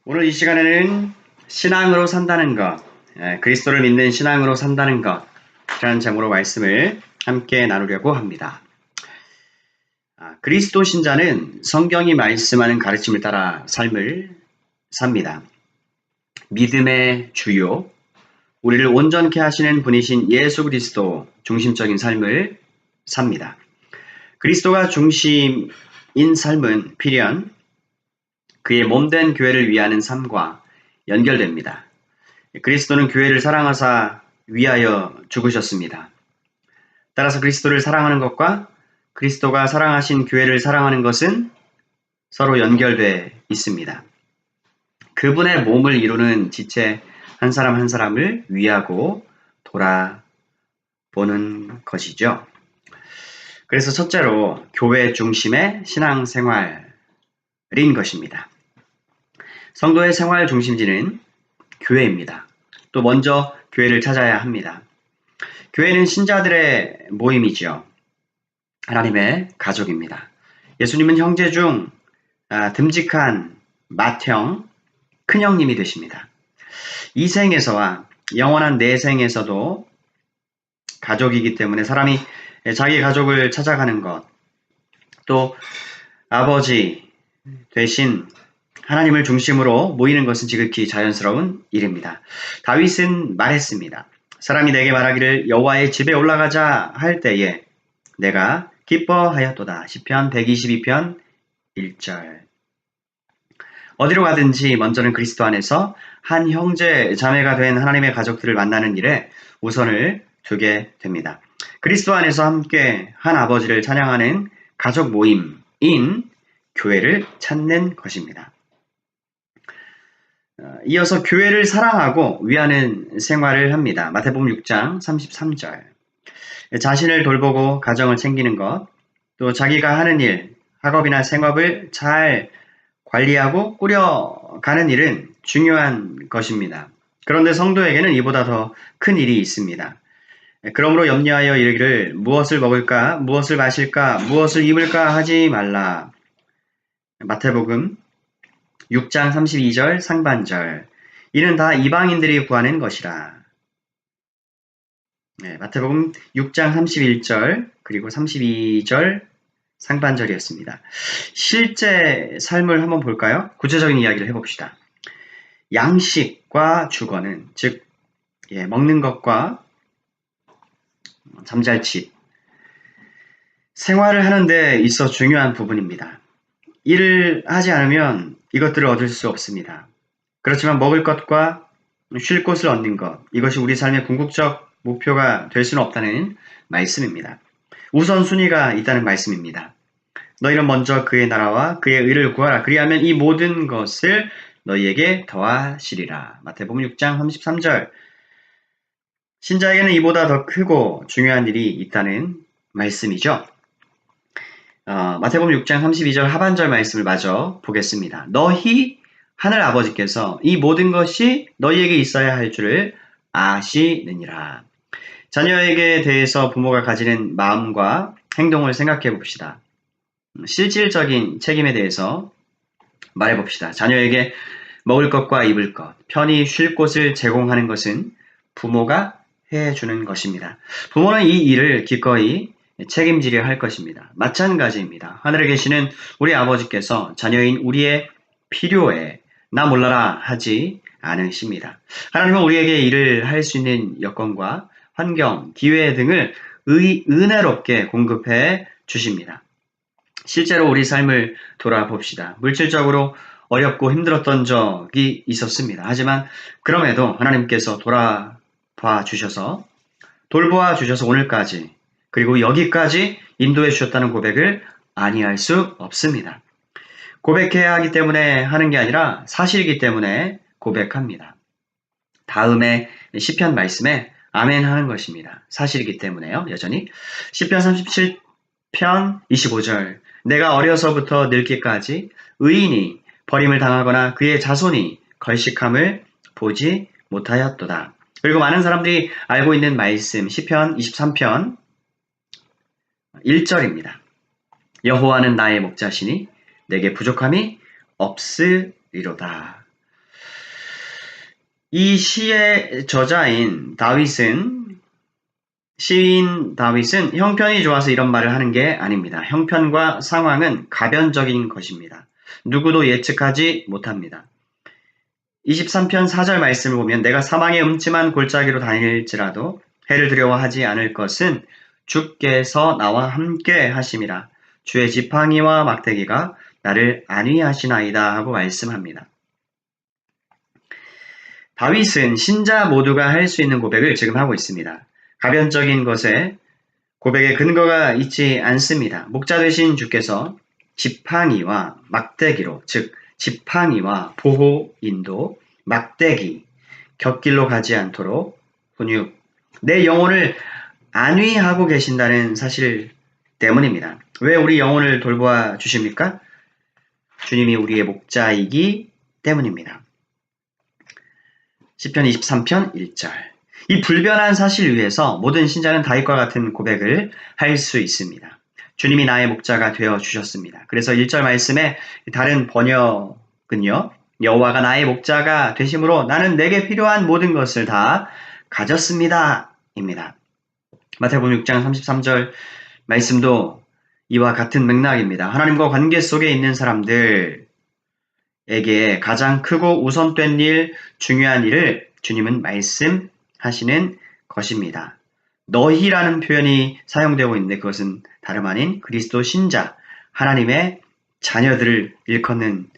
오늘 이 시간에는 신앙으로 산다는 것, 그리스도를 믿는 신앙으로 산다는 것, 이라는 제목으로 말씀을 함께 나누려고 합니다. 그리스도 신자는 성경이 말씀하는 가르침을 따라 삶을 삽니다. 믿음의 주요, 우리를 온전케 하시는 분이신 예수 그리스도 중심적인 삶을 삽니다. 그리스도가 중심인 삶은 필연 그의 몸된 교회를 위하는 삶과 연결됩니다. 그리스도는 교회를 사랑하사 위하여 죽으셨습니다. 따라서 그리스도를 사랑하는 것과 그리스도가 사랑하신 교회를 사랑하는 것은 서로 연결되어 있습니다. 그분의 몸을 이루는 지체 한 사람 한 사람을 위하고 돌아보는 것이죠. 그래서 첫째로 교회 중심의 신앙생활인 것입니다. 성도의 생활 중심지는 교회입니다. 또 먼저 교회를 찾아야 합니다. 교회는 신자들의 모임이죠. 하나님의 가족입니다. 예수님은 형제 중 듬직한 맏형, 큰형님이 되십니다. 이 생에서와 영원한 내생에서도 가족이기 때문에 사람이 자기 가족을 찾아가는 것, 또 아버지 대신 하나님을 중심으로 모이는 것은 지극히 자연스러운 일입니다. 다윗은 말했습니다. 사람이 내게 말하기를 여호와의 집에 올라가자 할 때에 내가 기뻐하였도다. 시편 122편 1절. 어디로 가든지 먼저는 그리스도 안에서 한 형제 자매가 된 하나님의 가족들을 만나는 일에 우선을 두게 됩니다. 그리스도 안에서 함께 한 아버지를 찬양하는 가족 모임인 교회를 찾는 것입니다. 이어서 교회를 사랑하고 위하는 생활을 합니다. 마태복음 6장 33절. 자신을 돌보고 가정을 챙기는 것, 또 자기가 하는 일, 학업이나 생업을 잘 관리하고 꾸려가는 일은 중요한 것입니다. 그런데 성도에게는 이보다 더 큰 일이 있습니다. 그러므로 염려하여 이르기를 무엇을 먹을까, 무엇을 마실까, 무엇을 입을까 하지 말라. 마태복음 6장 32절 상반절. 이는 다 이방인들이 구하는 것이라. 마태복음 6장 31절 그리고 32절 상반절이었습니다. 실제 삶을 한번 볼까요? 구체적인 이야기를 해봅시다. 양식과 주거는 즉 먹는 것과 잠잘집, 생활을 하는 데 있어 중요한 부분입니다. 일을 하지 않으면 이것들을 얻을 수 없습니다. 그렇지만 먹을 것과 쉴 곳을 얻는 것, 이것이 우리 삶의 궁극적 목표가 될 수는 없다는 말씀입니다. 우선순위가 있다는 말씀입니다. 너희는 먼저 그의 나라와 그의 의를 구하라. 그리하면 이 모든 것을 너희에게 더하시리라. 마태복음 6장 33절. 신자에게는 이보다 더 크고 중요한 일이 있다는 말씀이죠. 마태복음 6장 32절 하반절 말씀을 마저 보겠습니다. 너희 하늘 아버지께서 이 모든 것이 너희에게 있어야 할 줄을 아시느니라. 자녀에게 대해서 부모가 가지는 마음과 행동을 생각해 봅시다. 실질적인 책임에 대해서 말해 봅시다. 자녀에게 먹을 것과 입을 것, 편히 쉴 곳을 제공하는 것은 부모가 해주는 것입니다. 부모는 이 일을 기꺼이 책임지려 할 것입니다. 마찬가지입니다. 하늘에 계시는 우리 아버지께서 자녀인 우리의 필요에 나 몰라라 하지 않으십니다. 하나님은 우리에게 일을 할 수 있는 여건과 환경, 기회 등을 은혜롭게 공급해 주십니다. 실제로 우리 삶을 돌아봅시다. 물질적으로 어렵고 힘들었던 적이 있었습니다. 하지만 그럼에도 하나님께서 돌보아 주셔서 오늘까지 그리고 여기까지 인도해 주셨다는 고백을 아니할 수 없습니다. 고백해야 하기 때문에 하는 게 아니라 사실이기 때문에 고백합니다. 다음에 시편 말씀에 아멘 하는 것입니다. 사실이기 때문에요. 여전히 시편 37편 25절. 내가 어려서부터 늙기까지 의인이 버림을 당하거나 그의 자손이 걸식함을 보지 못하였도다. 그리고 많은 사람들이 알고 있는 말씀 시편 23편 1절입니다. 여호와는 나의 목자시니 내게 부족함이 없으리로다. 이 시의 저자인 시인 다윗은 형편이 좋아서 이런 말을 하는 게 아닙니다. 형편과 상황은 가변적인 것입니다. 누구도 예측하지 못합니다. 23편 4절 말씀을 보면 내가 사망의 음침한 골짜기로 다닐지라도 해를 두려워하지 않을 것은 주께서 나와 함께 하심이라. 주의 지팡이와 막대기가 나를 안위하시나이다 하고 말씀합니다. 다윗은 신자 모두가 할 수 있는 고백을 지금 하고 있습니다. 가변적인 것에 고백의 근거가 있지 않습니다. 목자 되신 주께서 지팡이와 막대기로, 즉 지팡이와 보호 인도, 막대기, 곁길로 가지 않도록 훈육, 내 영혼을 안위하고 계신다는 사실 때문입니다. 왜 우리 영혼을 돌보아 주십니까? 주님이 우리의 목자이기 때문입니다. 시편 23편 1절. 이 불변한 사실 위에서 모든 신자는 다윗과 같은 고백을 할 수 있습니다. 주님이 나의 목자가 되어 주셨습니다. 그래서 1절 말씀에 다른 번역은요. 여호와가 나의 목자가 되심으로 나는 내게 필요한 모든 것을 다 가졌습니다. 입니다. 마태복음 6장 33절 말씀도 이와 같은 맥락입니다. 하나님과 관계 속에 있는 사람들에게 가장 크고 우선된 일, 중요한 일을 주님은 말씀하시는 것입니다. 너희라는 표현이 사용되고 있는데 그것은 다름 아닌 그리스도 신자, 하나님의 자녀들을 일컫는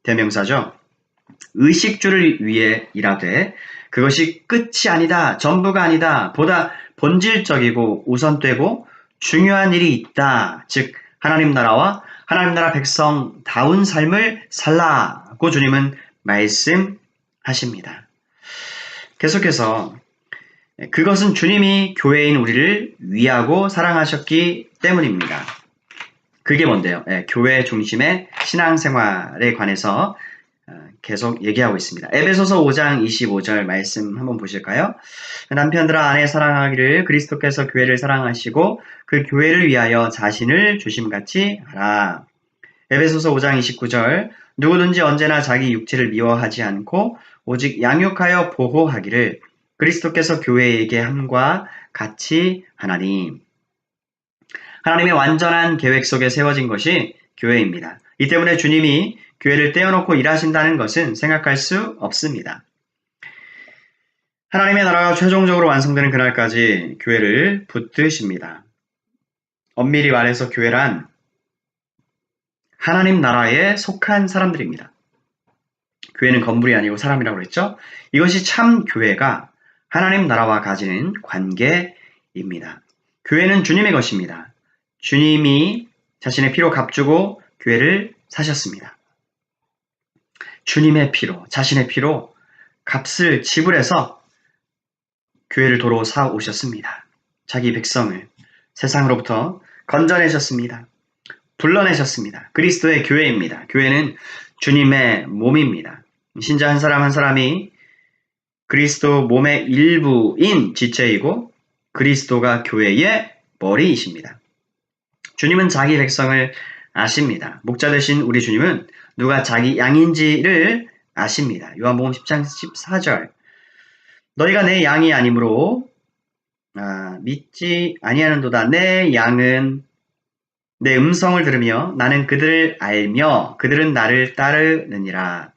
대명사죠. 의식주를 위해 일하되 그것이 끝이 아니다, 전부가 아니다, 보다 본질적이고 우선되고 중요한 일이 있다. 즉 하나님 나라와 하나님 나라 백성다운 삶을 살라고 주님은 말씀하십니다. 계속해서 그것은 주님이 교회인 우리를 위하고 사랑하셨기 때문입니다. 그게 뭔데요? 교회 중심의 신앙생활에 관해서 계속 얘기하고 있습니다. 에베소서 5장 25절 말씀 한번 보실까요? 남편들아 아내 사랑하기를 그리스도께서 교회를 사랑하시고 그 교회를 위하여 자신을 주심같이 하라. 에베소서 5장 29절 누구든지 언제나 자기 육체를 미워하지 않고 오직 양육하여 보호하기를 그리스도께서 교회에게 함과 같이 하나니. 하나님의 완전한 계획 속에 세워진 것이 교회입니다. 이 때문에 주님이 교회를 떼어놓고 일하신다는 것은 생각할 수 없습니다. 하나님의 나라가 최종적으로 완성되는 그날까지 교회를 붙드십니다. 엄밀히 말해서 교회란 하나님 나라에 속한 사람들입니다. 교회는 건물이 아니고 사람이라고 그랬죠? 이것이 참 교회가 하나님 나라와 가지는 관계입니다. 교회는 주님의 것입니다. 주님이 자신의 피로 값주고 교회를 사셨습니다. 주님의 피로, 자신의 피로 값을 지불해서 교회를 도로 사오셨습니다. 자기 백성을 세상으로부터 건져내셨습니다. 불러내셨습니다. 그리스도의 교회입니다. 교회는 주님의 몸입니다. 신자 한 사람 한 사람이 그리스도 몸의 일부인 지체이고 그리스도가 교회의 머리이십니다. 주님은 자기 백성을 아십니다. 목자 되신 우리 주님은 누가 자기 양인지를 아십니다. 요한복음 10장 14절 너희가 내 양이 아니므로 믿지 아니하는도다. 내 양은 내 음성을 들으며 나는 그들을 알며 그들은 나를 따르느니라.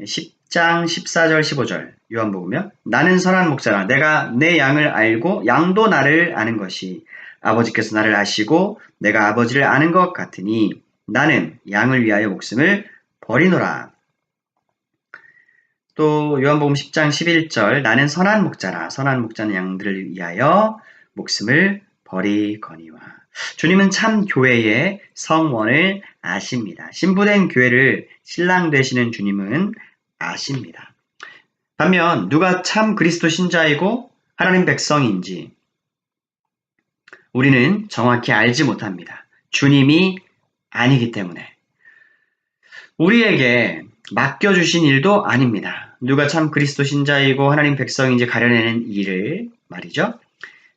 10장 14절 15절 요한복음이요. 나는 선한 목자라. 내가 내 양을 알고 양도 나를 아는 것이 아버지께서 나를 아시고 내가 아버지를 아는 것 같으니 나는 양을 위하여 목숨을 버리노라. 또 요한복음 10장 11절 나는 선한 목자라. 선한 목자는 양들을 위하여 목숨을 버리거니와. 주님은 참 교회의 성원을 아십니다. 신부된 교회를 신랑 되시는 주님은 아십니다. 반면 누가 참 그리스도 신자이고 하나님 백성인지 우리는 정확히 알지 못합니다. 주님이 아니기 때문에. 우리에게 맡겨주신 일도 아닙니다. 누가 참 그리스도 신자이고 하나님 백성인지 가려내는 일을 말이죠.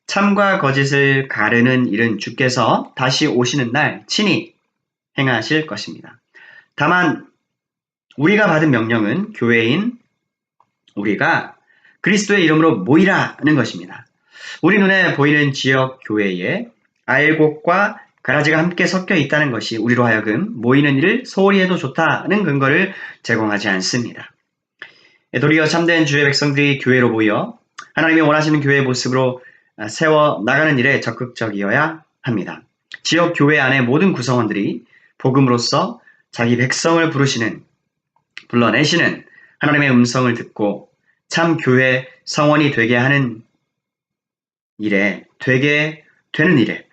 참과 거짓을 가르는 일은 주께서 다시 오시는 날 친히 행하실 것입니다. 다만 우리가 받은 명령은 교회인 우리가 그리스도의 이름으로 모이라는 것입니다. 우리 눈에 보이는 지역 교회에 알곡과 가라지가 함께 섞여 있다는 것이 우리로 하여금 모이는 일을 소홀히 해도 좋다는 근거를 제공하지 않습니다. 도리어 참된 주의 백성들이 교회로 모여 하나님이 원하시는 교회의 모습으로 세워 나가는 일에 적극적이어야 합니다. 지역 교회 안의 모든 구성원들이 복음으로써 자기 백성을 불러내시는 하나님의 음성을 듣고 참 교회 성원이 되게 하는 일에, 되게 되는 일에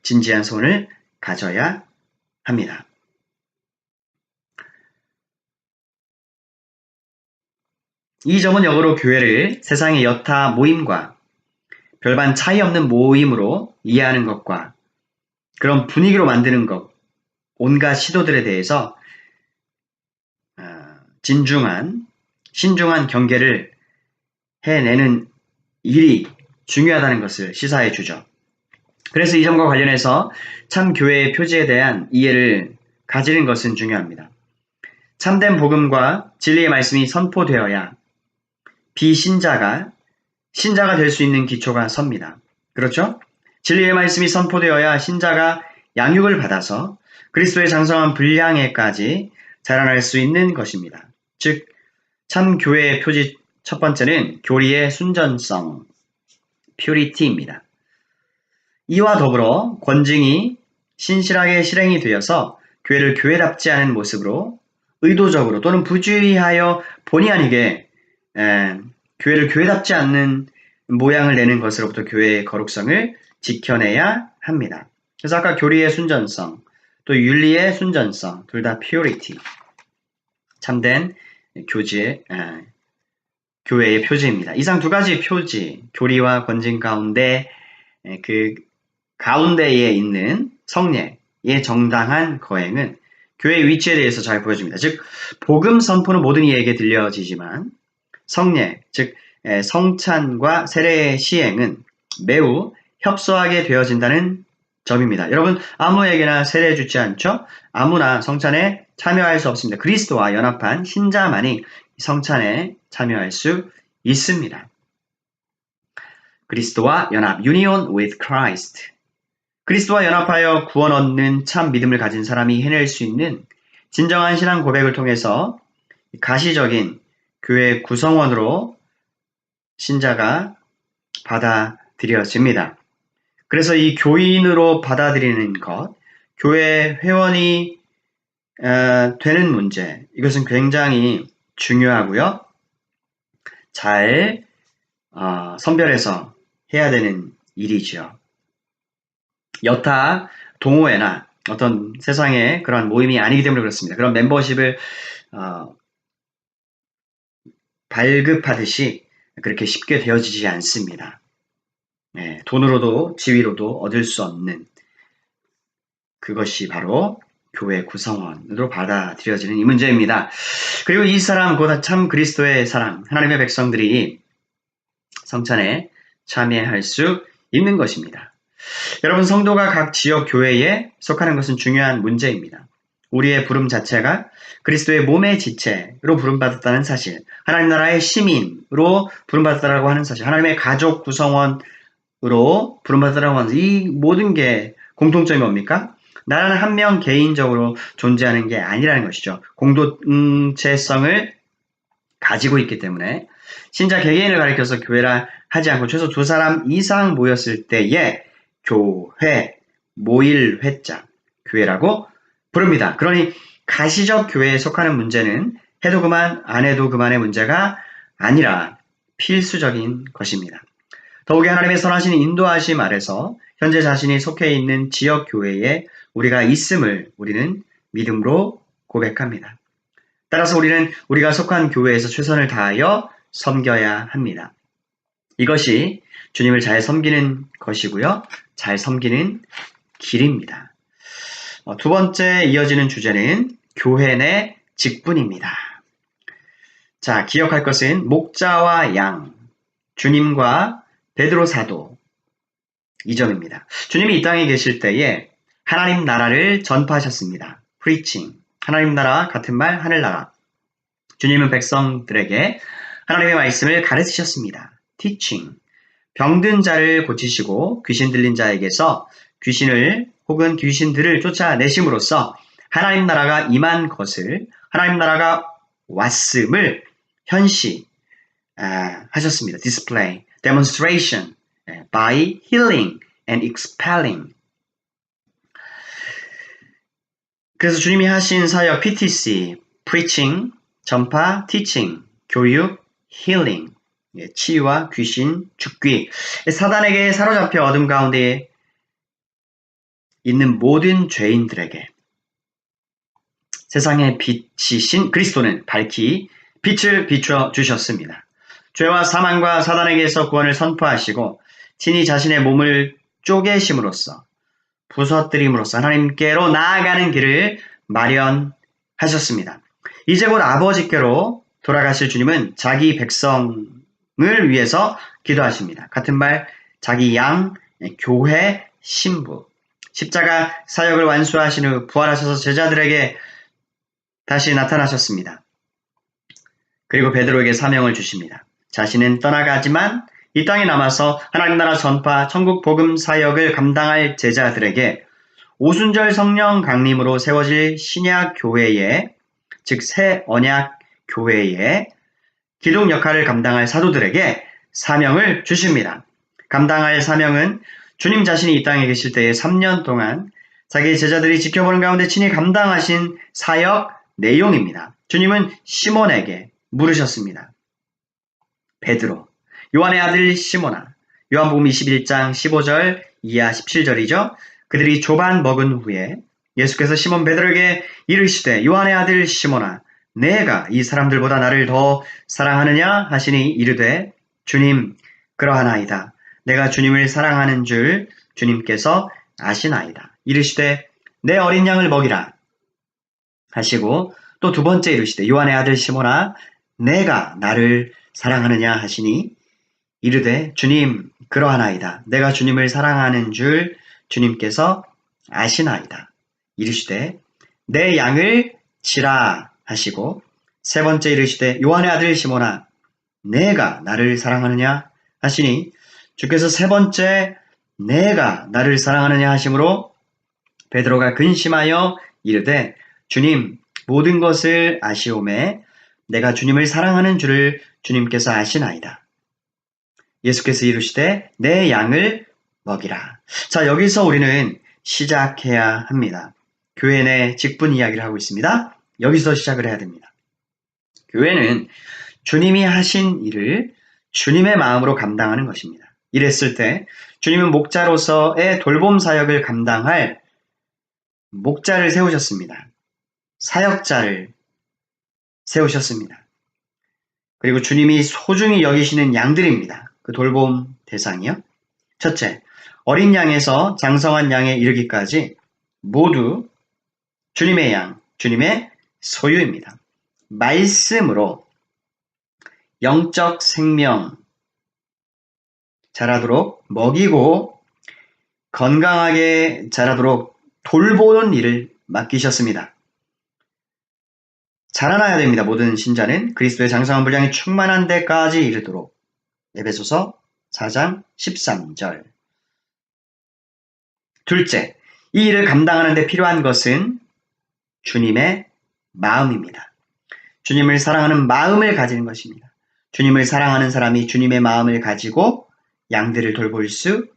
진지한 손을 가져야 합니다. 이 점은 역으로 교회를 세상의 여타 모임과 별반 차이 없는 모임으로 이해하는 것과 그런 분위기로 만드는 것, 온갖 시도들에 대해서 신중한 경계를 해내는 일이 중요하다는 것을 시사해 주죠. 그래서 이 점과 관련해서 참 교회의 표지에 대한 이해를 가지는 것은 중요합니다. 참된 복음과 진리의 말씀이 선포되어야 비신자가 신자가 될 수 있는 기초가 섭니다. 그렇죠? 진리의 말씀이 선포되어야 신자가 양육을 받아서 그리스도의 장성한 분량에까지 자라날 수 있는 것입니다. 즉, 참 교회의 표지 첫 번째는 교리의 순전성, 퓨리티입니다. 이와 더불어 권징이 신실하게 실행이 되어서 교회를 교회답지 않은 모습으로 의도적으로 또는 부주의하여 본의 아니게 교회를 교회답지 않는 모양을 내는 것으로부터 교회의 거룩성을 지켜내야 합니다. 그래서 아까 교리의 순전성, 또 윤리의 순전성, 둘 다 purity, 참된 교회의 표지입니다. 이상 두 가지 표지, 교리와 권징 가운데 그 가운데에 있는 성례의 정당한 거행은 교회의 위치에 대해서 잘 보여줍니다. 즉, 복음 선포는 모든 이에게 들려지지만 성례, 즉 성찬과 세례의 시행은 매우 협소하게 되어진다는 점입니다. 여러분, 아무에게나 세례 주지 않죠? 아무나 성찬에 참여할 수 없습니다. 그리스도와 연합한 신자만이 성찬에 참여할 수 있습니다. 그리스도와 연합, union with Christ. 그리스도와 연합하여 구원 얻는 참 믿음을 가진 사람이 해낼 수 있는 진정한 신앙 고백을 통해서 가시적인 교회 구성원으로 신자가 받아들여집니다. 그래서 이 교인으로 받아들이는 것, 교회 회원이 되는 문제, 이것은 굉장히 중요하고요. 잘 선별해서 해야 되는 일이죠. 여타 동호회나 어떤 세상의 그런 모임이 아니기 때문에 그렇습니다. 그런 멤버십을 발급하듯이 그렇게 쉽게 되어지지 않습니다. 돈으로도 지위로도 얻을 수 없는 그것이 바로 교회 구성원으로 받아들여지는 이 문제입니다. 그리고 이 사람, 곧 참 그리스도의 사람, 하나님의 백성들이 성찬에 참여할 수 있는 것입니다. 여러분, 성도가 각 지역 교회에 속하는 것은 중요한 문제입니다. 우리의 부름 자체가 그리스도의 몸의 지체로 부름받았다는 사실, 하나님 나라의 시민으로 부름받았다고 하는 사실, 하나님의 가족 구성원으로 부름받았다고 하는 이 모든 게 공통점이 뭡니까? 나라는 한 명 개인적으로 존재하는 게 아니라는 것이죠. 공동체성을 가지고 있기 때문에 신자 개개인을 가리켜서 교회라 하지 않고 최소 두 사람 이상 모였을 때에 교회, 모일 회자, 교회라고 부릅니다. 그러니 가시적 교회에 속하는 문제는 해도 그만, 안 해도 그만의 문제가 아니라 필수적인 것입니다. 더욱이 하나님의 선하신 인도하심 아래서 현재 자신이 속해 있는 지역 교회에 우리가 있음을 우리는 믿음으로 고백합니다. 따라서 우리는 우리가 속한 교회에서 최선을 다하여 섬겨야 합니다. 이것이 주님을 잘 섬기는 것이고요. 잘 섬기는 길입니다. 두 번째 이어지는 주제는 교회 내 직분입니다. 자, 기억할 것은 목자와 양, 주님과 베드로 사도, 이 점입니다. 주님이 이 땅에 계실 때에 하나님 나라를 전파하셨습니다. preaching 하나님 나라 같은 말 하늘나라. 주님은 백성들에게 하나님의 말씀을 가르치셨습니다. teaching. 병든 자를 고치시고 귀신 들린 자에게서 귀신을 혹은 귀신들을 쫓아내심으로써 하나님 나라가 임한 것을, 하나님 나라가 왔음을 하셨습니다. display, demonstration, by healing and expelling. 그래서 주님이 하신 사역 PTC, preaching, 전파, teaching, 교육, healing, 치유와 귀신, 죽기, 사단에게 사로잡혀 어둠 가운데 있는 모든 죄인들에게 세상의 빛이신 그리스도는 밝히 빛을 비추어 주셨습니다. 죄와 사망과 사단에게서 구원을 선포하시고 친히 자신의 몸을 쪼개심으로써 부서뜨림으로써 하나님께로 나아가는 길을 마련하셨습니다. 이제 곧 아버지께로 돌아가실 주님은 자기 백성을 위해서 기도하십니다. 같은 말 자기 양, 교회, 신부, 십자가 사역을 완수하신 후 부활하셔서 제자들에게 다시 나타나셨습니다. 그리고 베드로에게 사명을 주십니다. 자신은 떠나가지만 이 땅에 남아서 하나님 나라 전파, 천국 복음 사역을 감당할 제자들에게 오순절 성령 강림으로 세워질 신약 교회에, 즉 새 언약 교회에 기둥 역할을 감당할 사도들에게 사명을 주십니다. 감당할 사명은 주님 자신이 이 땅에 계실 때에 3년 동안 자기 제자들이 지켜보는 가운데 친히 감당하신 사역 내용입니다. 주님은 시몬에게 물으셨습니다. 베드로, 요한의 아들 시몬아, 요한복음 21장 15절 이하 17절이죠. 그들이 조반 먹은 후에 예수께서 시몬 베드로에게 이르시되 요한의 아들 시몬아, 내가 이 사람들보다 나를 더 사랑하느냐 하시니 이르되 주님 그러하나이다. 내가 주님을 사랑하는 줄 주님께서 아시나이다. 이르시되 내 어린 양을 먹이라 하시고 또 두 번째 이르시되 요한의 아들 시몬아, 내가 나를 사랑하느냐 하시니 이르되 주님 그러하나이다. 내가 주님을 사랑하는 줄 주님께서 아시나이다. 이르시되 내 양을 치라 하시고 세 번째 이르시되 요한의 아들 시몬아, 내가 나를 사랑하느냐 하시니 주께서 세 번째 내가 나를 사랑하느냐 하심으로 베드로가 근심하여 이르되 주님 모든 것을 아시오매 내가 주님을 사랑하는 줄을 주님께서 아시나이다. 예수께서 이르시되 내 양을 먹이라. 자, 여기서 우리는 시작해야 합니다. 교회 내 직분 이야기를 하고 있습니다. 여기서 시작을 해야 됩니다. 교회는 주님이 하신 일을 주님의 마음으로 감당하는 것입니다. 이랬을 때 주님은 목자로서의 돌봄 사역을 감당할 목자를 세우셨습니다. 사역자를 세우셨습니다. 그리고 주님이 소중히 여기시는 양들입니다. 그 돌봄 대상이요. 첫째, 어린 양에서 장성한 양에 이르기까지 모두 주님의 양, 주님의 소유입니다. 말씀으로 영적 생명 자라도록 먹이고 건강하게 자라도록 돌보는 일을 맡기셨습니다. 자라나야 됩니다. 모든 신자는 그리스도의 장성한 분량이 충만한 데까지 이르도록. 에베소서 4장 13절. 둘째, 이 일을 감당하는 데 필요한 것은 주님의 마음입니다. 주님을 사랑하는 마음을 가지는 것입니다. 주님을 사랑하는 사람이 주님의 마음을 가지고 양들을 돌볼 수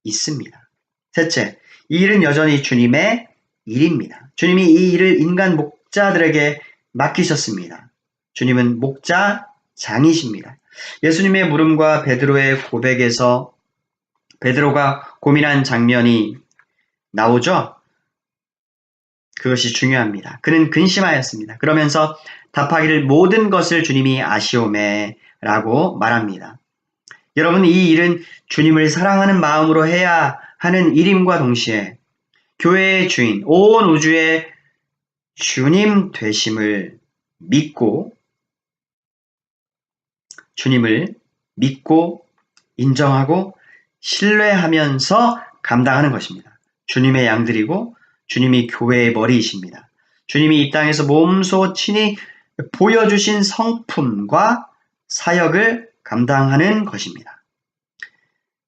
있습니다. 셋째, 이 일은 여전히 주님의 일입니다. 주님이 이 일을 인간 목자들에게 맡기셨습니다. 주님은 목자장이십니다. 예수님의 물음과 베드로의 고백에서 베드로가 고민한 장면이 나오죠? 그것이 중요합니다. 그는 근심하였습니다. 그러면서 답하기를 모든 것을 주님이 아시오매 라고 말합니다. 여러분, 이 일은 주님을 사랑하는 마음으로 해야 하는 일임과 동시에 교회의 주인, 온 우주의 주님 되심을 믿고 주님을 믿고 인정하고 신뢰하면서 감당하는 것입니다. 주님의 양들이고 주님이 교회의 머리이십니다. 주님이 이 땅에서 몸소 친히 보여주신 성품과 사역을 감당하는 것입니다.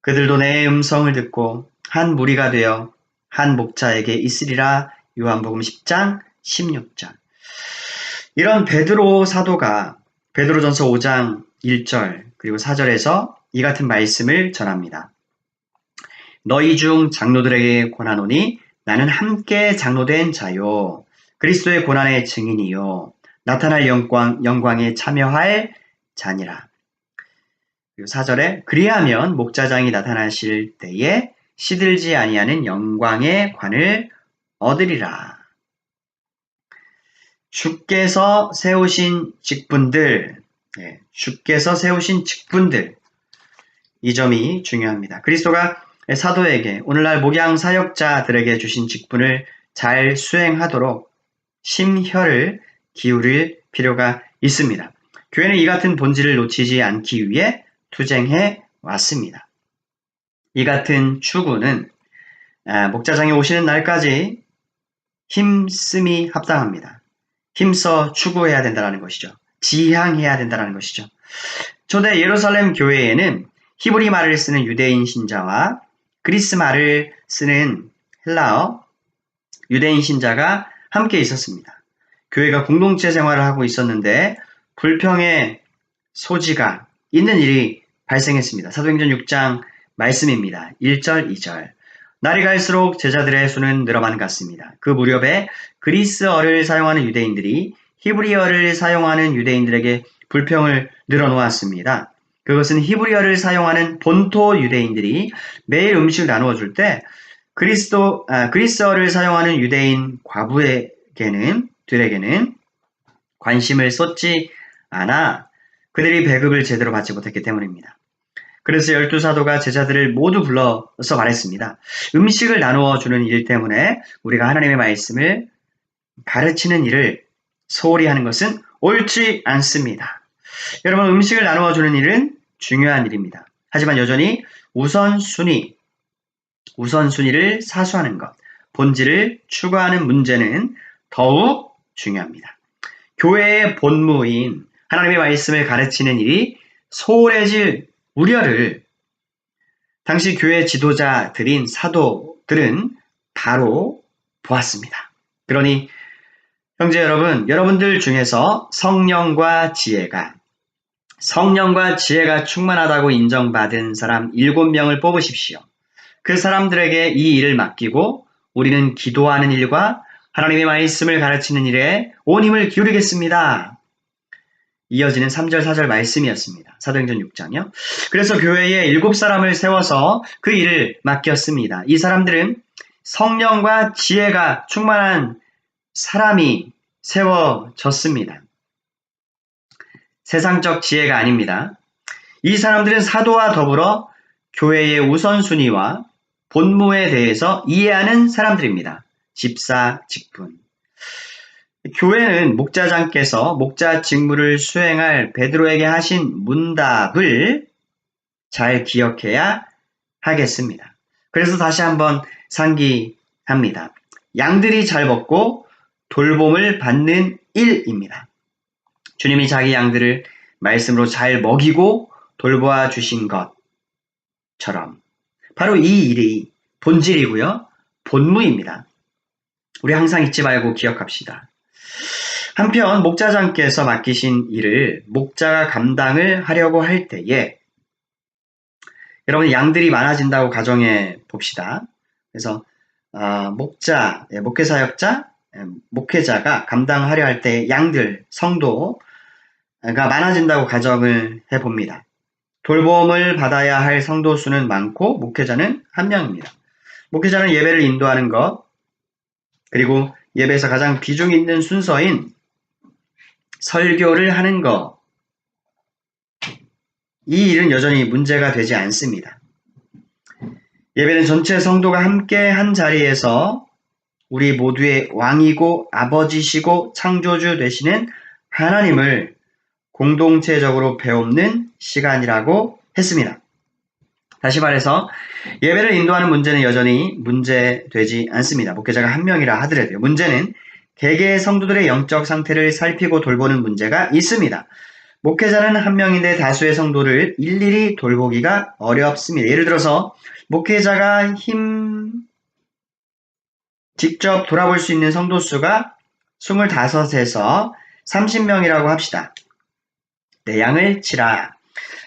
그들도 내 음성을 듣고 한 무리가 되어 한 목자에게 있으리라. 요한복음 10장 16절. 이런 베드로 사도가 베드로전서 5장 1절 그리고 4절에서 이 같은 말씀을 전합니다. 너희 중 장로들에게 권하노니 나는 함께 장로된 자요 그리스도의 고난의 증인이요 나타날 영광에 참여할 자니라. 그리고 4절에 그리하면 목자장이 나타나실 때에 시들지 아니하는 영광의 관을 얻으리라. 주께서 세우신 직분들, 주께서 세우신 직분들, 이 점이 중요합니다. 그리스도가 사도에게 오늘날 목양 사역자들에게 주신 직분을 잘 수행하도록 심혈을 기울일 필요가 있습니다. 교회는 이 같은 본질을 놓치지 않기 위해 투쟁해 왔습니다. 이 같은 추구는 목자장이 오시는 날까지 힘씀이 합당합니다. 힘써 추구해야 된다는 것이죠. 지향해야 된다는 것이죠. 초대 예루살렘 교회에는 히브리 말을 쓰는 유대인 신자와 그리스 말을 쓰는 헬라어 유대인 신자가 함께 있었습니다. 교회가 공동체 생활을 하고 있었는데 불평의 소지가 있는 일이 발생했습니다. 사도행전 6장 말씀입니다. 1절, 2절. 날이 갈수록 제자들의 수는 늘어만 갔습니다. 그 무렵에 그리스어를 사용하는 유대인들이 히브리어를 사용하는 유대인들에게 불평을 늘어놓았습니다. 그것은 히브리어를 사용하는 본토 유대인들이 매일 음식을 나누어 줄 때 그리스어를 사용하는 유대인 과부에게는 관심을 쏟지 않아 그들이 배급을 제대로 받지 못했기 때문입니다. 그래서 12사도가 제자들을 모두 불러서 말했습니다. 음식을 나누어 주는 일 때문에 우리가 하나님의 말씀을 가르치는 일을 소홀히 하는 것은 옳지 않습니다. 여러분, 음식을 나누어 주는 일은 중요한 일입니다. 하지만 여전히 우선순위를 사수하는 것, 본질을 추구하는 문제는 더욱 중요합니다. 교회의 본무인 하나님의 말씀을 가르치는 일이 소홀해질 우려를 당시 교회 지도자들인 사도들은 바로 보았습니다. 그러니 형제 여러분, 여러분들 중에서 성령과 지혜가 충만하다고 인정받은 사람 7명을 뽑으십시오. 그 사람들에게 이 일을 맡기고 우리는 기도하는 일과 하나님의 말씀을 가르치는 일에 온 힘을 기울이겠습니다. 이어지는 3절, 4절 말씀이었습니다. 사도행전 6장이요. 그래서 교회에 7사람을 세워서 그 일을 맡겼습니다. 이 사람들은 성령과 지혜가 충만한 사람이 세워졌습니다. 세상적 지혜가 아닙니다. 이 사람들은 사도와 더불어 교회의 우선순위와 본무에 대해서 이해하는 사람들입니다. 집사, 직분. 교회는 목자장께서 목자 직무를 수행할 베드로에게 하신 문답을 잘 기억해야 하겠습니다. 그래서 다시 한번 상기합니다. 양들이 잘 먹고 돌봄을 받는 일입니다. 주님이 자기 양들을 말씀으로 잘 먹이고 돌보아 주신 것처럼 바로 이 일이 본질이고요. 본무입니다. 우리 항상 잊지 말고 기억합시다. 한편 목자장께서 맡기신 일을 목자가 감당을 하려고 할 때에 여러분 양들이 많아진다고 가정해 봅시다. 그래서 목회자가 감당하려 할 때 양들, 성도가 많아진다고 가정을 해봅니다. 돌봄을 받아야 할 성도 수는 많고 목회자는 1명입니다. 목회자는 예배를 인도하는 것, 그리고 예배에서 가장 비중 있는 순서인 설교를 하는 것, 이 일은 여전히 문제가 되지 않습니다. 예배는 전체 성도가 함께 한 자리에서 우리 모두의 왕이고 아버지시고 창조주 되시는 하나님을 공동체적으로 배우는 시간이라고 했습니다. 다시 말해서 예배를 인도하는 문제는 여전히 문제되지 않습니다. 목회자가 1명이라 하더라도요. 문제는 개개의 성도들의 영적 상태를 살피고 돌보는 문제가 있습니다. 목회자는 한 명인데 다수의 성도를 일일이 돌보기가 어렵습니다. 예를 들어서 목회자가 직접 돌아볼 수 있는 성도 수가 25에서 30명이라고 합시다. 내 양을 치라.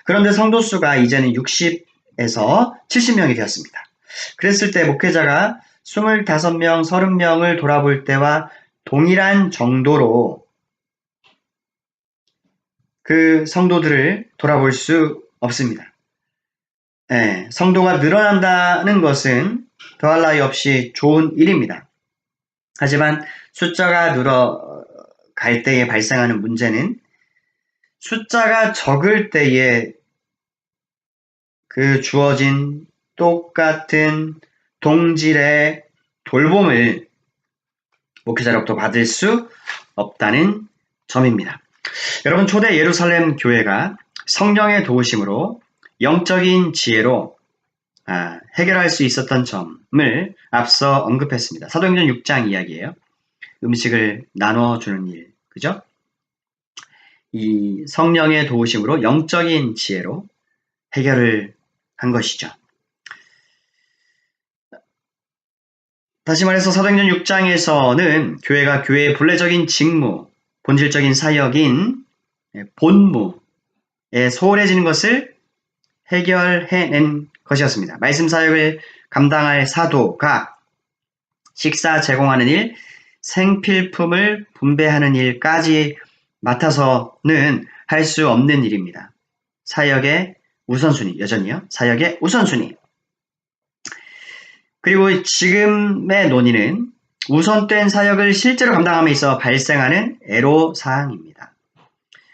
그런데 성도 수가 이제는 60에서 70명이 되었습니다. 그랬을 때 목회자가 25명, 30명을 돌아볼 때와 동일한 정도로 그 성도들을 돌아볼 수 없습니다. 성도가 늘어난다는 것은 더할 나위 없이 좋은 일입니다. 하지만 숫자가 늘어갈 때에 발생하는 문제는 숫자가 적을 때에 그 주어진 똑같은 동질의 돌봄을 목회자로부터 받을 수 없다는 점입니다. 여러분, 초대 예루살렘 교회가 성령의 도우심으로 영적인 지혜로 해결할 수 있었던 점을 앞서 언급했습니다. 사도행전 6장 이야기예요. 음식을 나눠주는 일, 그죠? 이 성령의 도우심으로 영적인 지혜로 해결을 한 것이죠. 다시 말해서 사도행전 6장에서는 교회가 교회의 본래적인 직무, 본질적인 사역인 본무에 소홀해지는 것을 해결해낸 것이었습니다. 말씀 사역을 감당할 사도가 식사 제공하는 일, 생필품을 분배하는 일까지 맡아서는 할 수 없는 일입니다. 사역의 우선순위, 여전히요. 사역의 우선순위. 그리고 지금의 논의는 우선된 사역을 실제로 감당함에 있어 발생하는 애로사항입니다.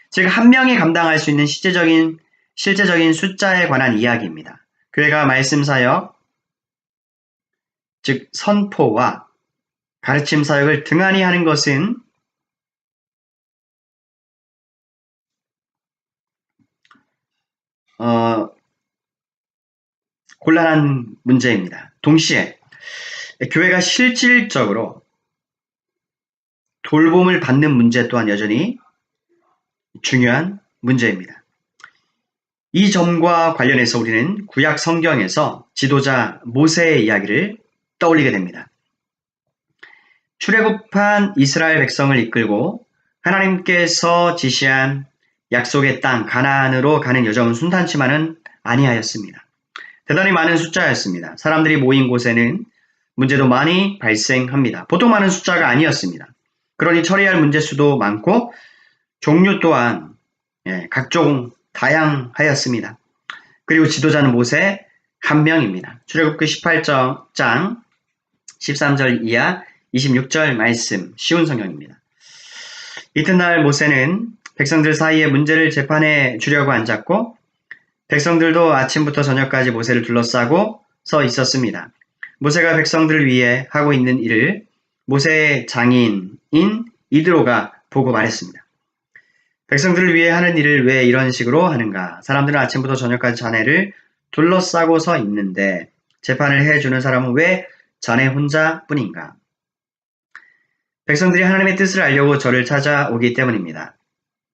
즉, 한 명이 감당할 수 있는 실제적인 숫자에 관한 이야기입니다. 교회가 말씀 사역, 즉 선포와 가르침 사역을 등한히 하는 것은 곤란한 문제입니다. 동시에 교회가 실질적으로 돌봄을 받는 문제 또한 여전히 중요한 문제입니다. 이 점과 관련해서 우리는 구약 성경에서 지도자 모세의 이야기를 떠올리게 됩니다. 출애굽한 이스라엘 백성을 이끌고 하나님께서 지시한 약속의 땅 가나안으로 가는 여정은 순탄치만은 아니하였습니다. 대단히 많은 숫자였습니다. 사람들이 모인 곳에는 문제도 많이 발생합니다. 보통 많은 숫자가 아니었습니다. 그러니 처리할 문제 수도 많고 종류 또한 각종 다양하였습니다. 그리고 지도자는 모세 한 명입니다. 출애굽기 18장 13절 이하 26절 말씀, 쉬운 성경입니다. 이튿날 모세는 백성들 사이에 문제를 재판해 주려고 앉았고 백성들도 아침부터 저녁까지 모세를 둘러싸고 서 있었습니다. 모세가 백성들을 위해 하고 있는 일을 모세의 장인인 이드로가 보고 말했습니다. 백성들을 위해 하는 일을 왜 이런 식으로 하는가? 사람들은 아침부터 저녁까지 자네를 둘러싸고 서 있는데 재판을 해주는 사람은 왜 자네 혼자뿐인가? 백성들이 하나님의 뜻을 알려고 저를 찾아오기 때문입니다.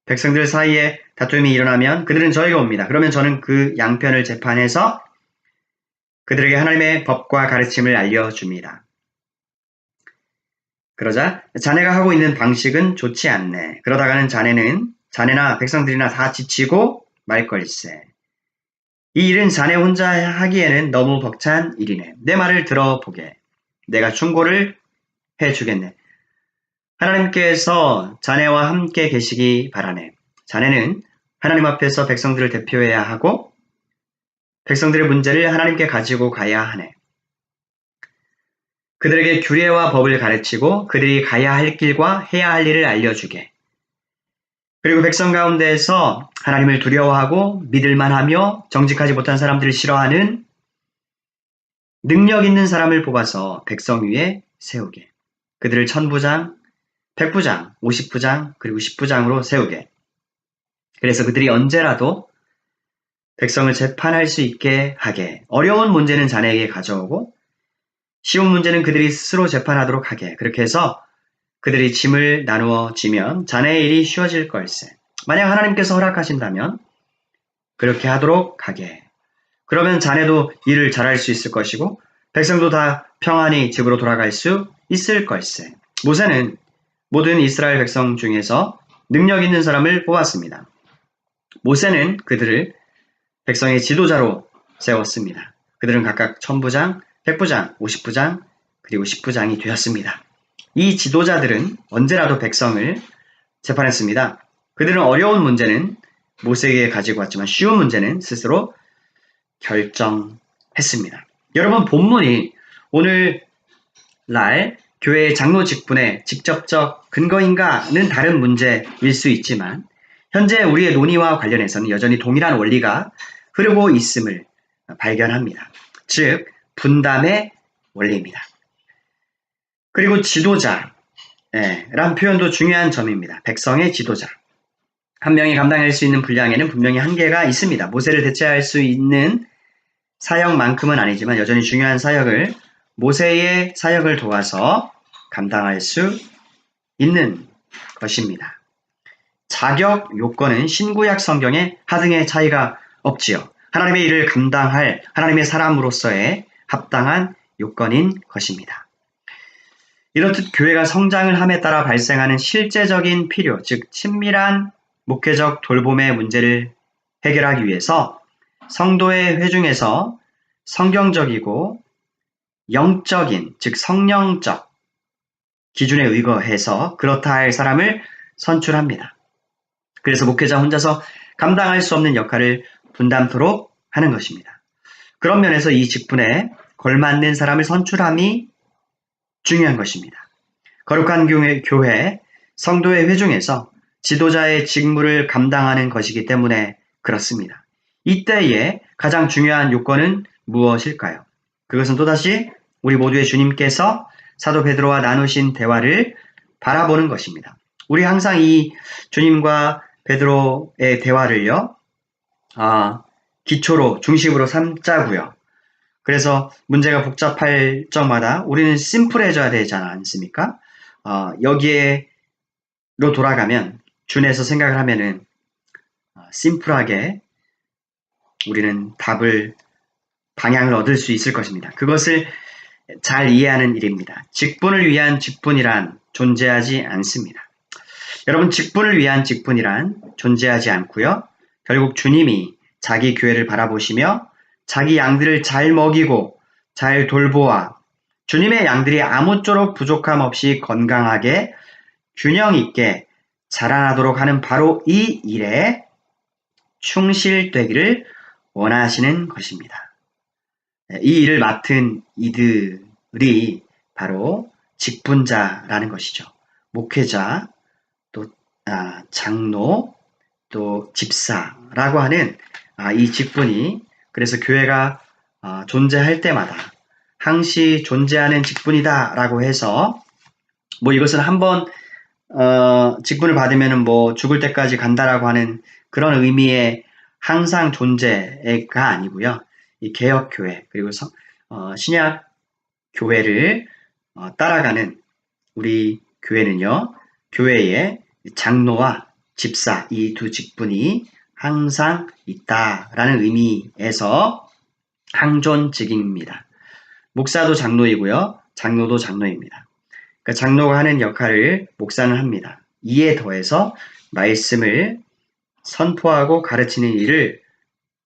백성들 사이에 다툼이 일어나면 그들은 저에게 옵니다. 그러면 저는 그 양편을 재판해서 그들에게 하나님의 법과 가르침을 알려줍니다. 그러자 자네가 하고 있는 방식은 좋지 않네. 그러다가는 자네나 백성들이나 다 지치고 말 걸세. 이 일은 자네 혼자 하기에는 너무 벅찬 일이네. 내 말을 들어보게. 내가 충고를 해주겠네. 하나님께서 자네와 함께 계시기 바라네. 자네는 하나님 앞에서 백성들을 대표해야 하고 백성들의 문제를 하나님께 가지고 가야 하네. 그들에게 규례와 법을 가르치고 그들이 가야 할 길과 해야 할 일을 알려주게. 그리고 백성 가운데에서 하나님을 두려워하고 믿을만하며 정직하지 못한 사람들을 싫어하는 능력 있는 사람을 뽑아서 백성 위에 세우게. 그들을 1000부장, 100부장, 50부장, 그리고 10부장으로 세우게. 그래서 그들이 언제라도 백성을 재판할 수 있게 하게. 어려운 문제는 자네에게 가져오고 쉬운 문제는 그들이 스스로 재판하도록 하게. 그렇게 해서 그들이 짐을 나누어 지면 자네의 일이 쉬워질 걸세. 만약 하나님께서 허락하신다면 그렇게 하도록 하게. 그러면 자네도 일을 잘할 수 있을 것이고 백성도 다 평안히 집으로 돌아갈 수 있을 걸세. 모세는 모든 이스라엘 백성 중에서 능력 있는 사람을 뽑았습니다. 모세는 그들을 백성의 지도자로 세웠습니다. 그들은 각각 1000부장, 100부장, 50부장, 그리고 10부장이 되었습니다. 이 지도자들은 언제라도 백성을 재판했습니다. 그들은 어려운 문제는 모세에게 가지고 왔지만 쉬운 문제는 스스로 결정했습니다. 여러분, 본문이 오늘날 교회의 장로 직분의 직접적 근거인가는 다른 문제일 수 있지만 현재 우리의 논의와 관련해서는 여전히 동일한 원리가 흐르고 있음을 발견합니다. 즉, 분담의 원리입니다. 그리고 지도자란 표현도 중요한 점입니다. 백성의 지도자. 한 명이 감당할 수 있는 분량에는 분명히 한계가 있습니다. 모세를 대체할 수 있는 사역만큼은 아니지만 여전히 중요한 사역을 모세의 사역을 도와서 감당할 수 있는 것입니다. 자격 요건은 신구약 성경에 하등의 차이가 없지요. 하나님의 일을 감당할 하나님의 사람으로서의 합당한 요건인 것입니다. 이렇듯 교회가 성장을 함에 따라 발생하는 실제적인 필요, 즉 친밀한 목회적 돌봄의 문제를 해결하기 위해서 성도의 회중에서 성경적이고 영적인, 즉 성령적 기준에 의거해서 그렇다 할 사람을 선출합니다. 그래서 목회자 혼자서 감당할 수 없는 역할을 분담토록 하는 것입니다. 그런 면에서 이 직분에 걸맞는 사람을 선출함이 중요한 것입니다. 거룩한 교회, 성도의 회중에서 지도자의 직무를 감당하는 것이기 때문에 그렇습니다. 이때에 가장 중요한 요건은 무엇일까요? 그것은 또다시 우리 모두의 주님께서 사도 베드로와 나누신 대화를 바라보는 것입니다. 우리 항상 이 주님과 베드로의 대화를요, 기초로, 중심으로 삼자고요. 그래서 문제가 복잡할 적마다 우리는 심플해져야 되지 않습니까? 여기에로 돌아가면, 준에서 생각을 하면은, 심플하게 우리는 방향을 얻을 수 있을 것입니다. 그것을 잘 이해하는 일입니다. 직분을 위한 직분이란 존재하지 않습니다. 여러분, 직분을 위한 직분이란 존재하지 않고요. 결국 주님이 자기 교회를 바라보시며 자기 양들을 잘 먹이고 잘 돌보아 주님의 양들이 아무쪼록 부족함 없이 건강하게 균형 있게 자라나도록 하는 바로 이 일에 충실되기를 원하시는 것입니다. 이 일을 맡은 이들이 바로 직분자라는 것이죠. 목회자, 또 장로, 또 집사라고 하는 이 직분이, 그래서 교회가 존재할 때마다 항시 존재하는 직분이다라고 해서 이것은 한번 직분을 받으면 죽을 때까지 간다라고 하는 그런 의미의 항상 존재가 아니고요. 이 개혁교회 그리고 신약 교회를 따라가는 우리 교회는요, 교회의 장로와 집사 이 두 직분이 항상 있다라는 의미에서 항존직입니다. 목사도 장로이고요, 장로도 장로입니다. 그러니까 장로가 하는 역할을 목사는 합니다. 이에 더해서 말씀을 선포하고 가르치는 일을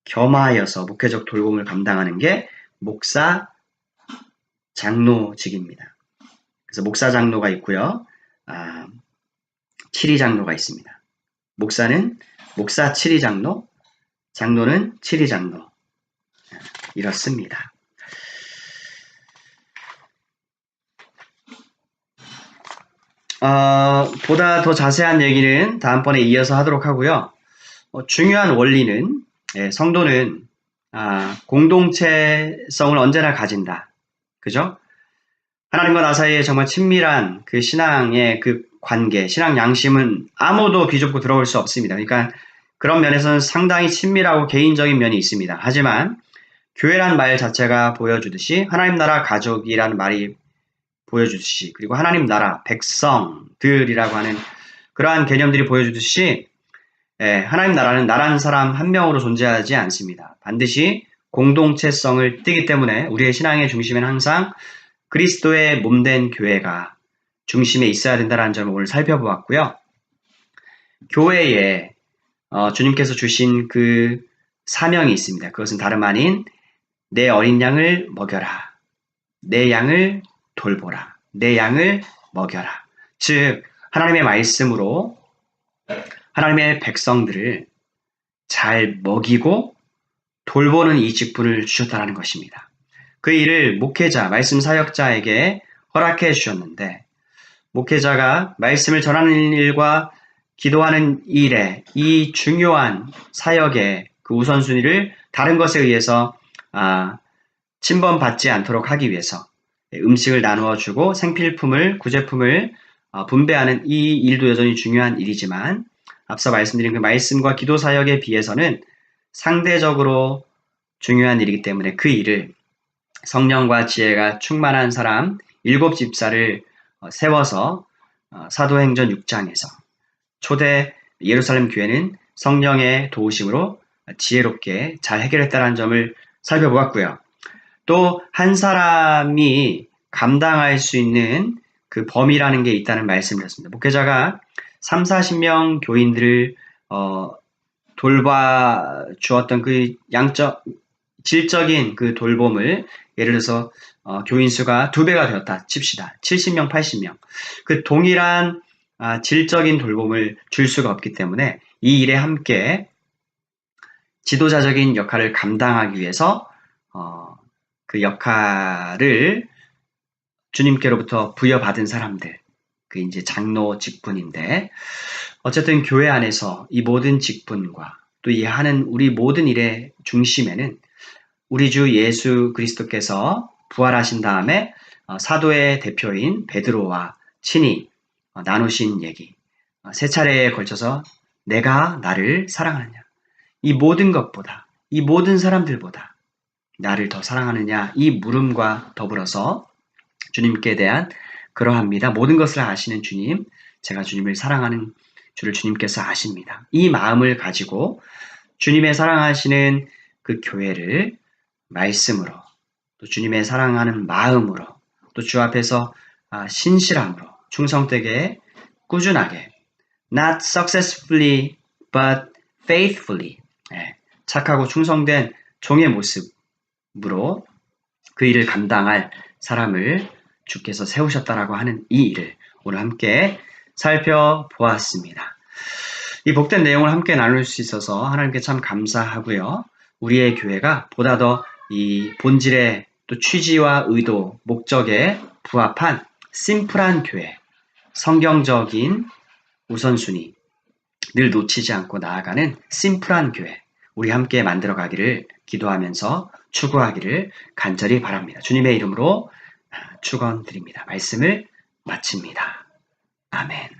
겸하여서 목회적 돌봄을 감당하는 게 목사 장로직입니다. 그래서 목사 장로가 있고요, 칠위 장로가 있습니다. 목사는 목사 칠위 장로, 장로는 칠위 장로, 이렇습니다. 보다 더 자세한 얘기는 다음번에 이어서 하도록 하고요. 중요한 원리는 성도는 공동체성을 언제나 가진다. 그죠? 하나님과 나 사이에 정말 친밀한 그 신앙의 그 관계, 신앙 양심은 아무도 비좁고 들어올 수 없습니다. 그러니까 그런 면에서는 상당히 친밀하고 개인적인 면이 있습니다. 하지만 교회란 말 자체가 보여주듯이 하나님 나라 가족이라는 말이 보여주듯이, 그리고 하나님 나라, 백성들이라고 하는 그러한 개념들이 보여주듯이, 하나님 나라는 나라는 사람 한 명으로 존재하지 않습니다. 반드시 공동체성을 띠기 때문에 우리의 신앙의 중심에는 항상 그리스도의 몸된 교회가 중심에 있어야 된다는 점을 오늘 살펴보았고요. 교회에 주님께서 주신 그 사명이 있습니다. 그것은 다름 아닌 내 어린 양을 먹여라. 내 양을 돌보라. 내 양을 먹여라. 즉 하나님의 말씀으로 하나님의 백성들을 잘 먹이고 돌보는 이 직분을 주셨다는 것입니다. 그 일을 목회자, 말씀 사역자에게 허락해 주셨는데, 목회자가 말씀을 전하는 일과 기도하는 일에 이 중요한 사역의 그 우선순위를 다른 것에 의해서 침범받지 않도록 하기 위해서 음식을 나누어 주고 생필품을, 구제품을 분배하는 이 일도 여전히 중요한 일이지만, 앞서 말씀드린 그 말씀과 기도 사역에 비해서는 상대적으로 중요한 일이기 때문에 그 일을 성령과 지혜가 충만한 사람 7집사를 세워서 사도행전 6장에서 초대 예루살렘 교회는 성령의 도우심으로 지혜롭게 잘 해결했다는 점을 살펴보았고요. 또 한 사람이 감당할 수 있는 그 범위라는 게 있다는 말씀을 드렸습니다. 목회자가 30-40명 교인들을 돌봐주었던 그 질적인 그 돌봄을 예를 들어서 교인 수가 2배가 되었다 칩시다. 70명, 80명. 그 동일한 질적인 돌봄을 줄 수가 없기 때문에 이 일에 함께 지도자적인 역할을 감당하기 위해서 그 역할을 주님께로부터 부여받은 사람들, 그 이제 장로 직분인데, 어쨌든 교회 안에서 이 모든 직분과 또 이 하는 우리 모든 일의 중심에는 우리 주 예수 그리스도께서 부활하신 다음에 사도의 대표인 베드로와 친히 나누신 얘기, 3차례에 걸쳐서 내가 나를 사랑하느냐, 이 모든 것보다, 이 모든 사람들보다 나를 더 사랑하느냐, 이 물음과 더불어서 주님께 대한 그러합니다. 모든 것을 아시는 주님, 제가 주님을 사랑하는 주를 주님께서 아십니다. 이 마음을 가지고 주님의 사랑하시는 그 교회를 말씀으로, 또 주님의 사랑하는 마음으로, 또 주 앞에서 신실함으로, 충성되게, 꾸준하게, not successfully, but faithfully, 착하고 충성된 종의 모습으로 그 일을 감당할 사람을 주께서 세우셨다라고 하는 이 일을 오늘 함께 살펴보았습니다. 이 복된 내용을 함께 나눌 수 있어서 하나님께 참 감사하고요. 우리의 교회가 보다 더 이 본질의 또 취지와 의도, 목적에 부합한 심플한 교회, 성경적인 우선순위, 늘 놓치지 않고 나아가는 심플한 교회, 우리 함께 만들어가기를 기도하면서 추구하기를 간절히 바랍니다. 주님의 이름으로 축원드립니다. 말씀을 마칩니다. 아멘.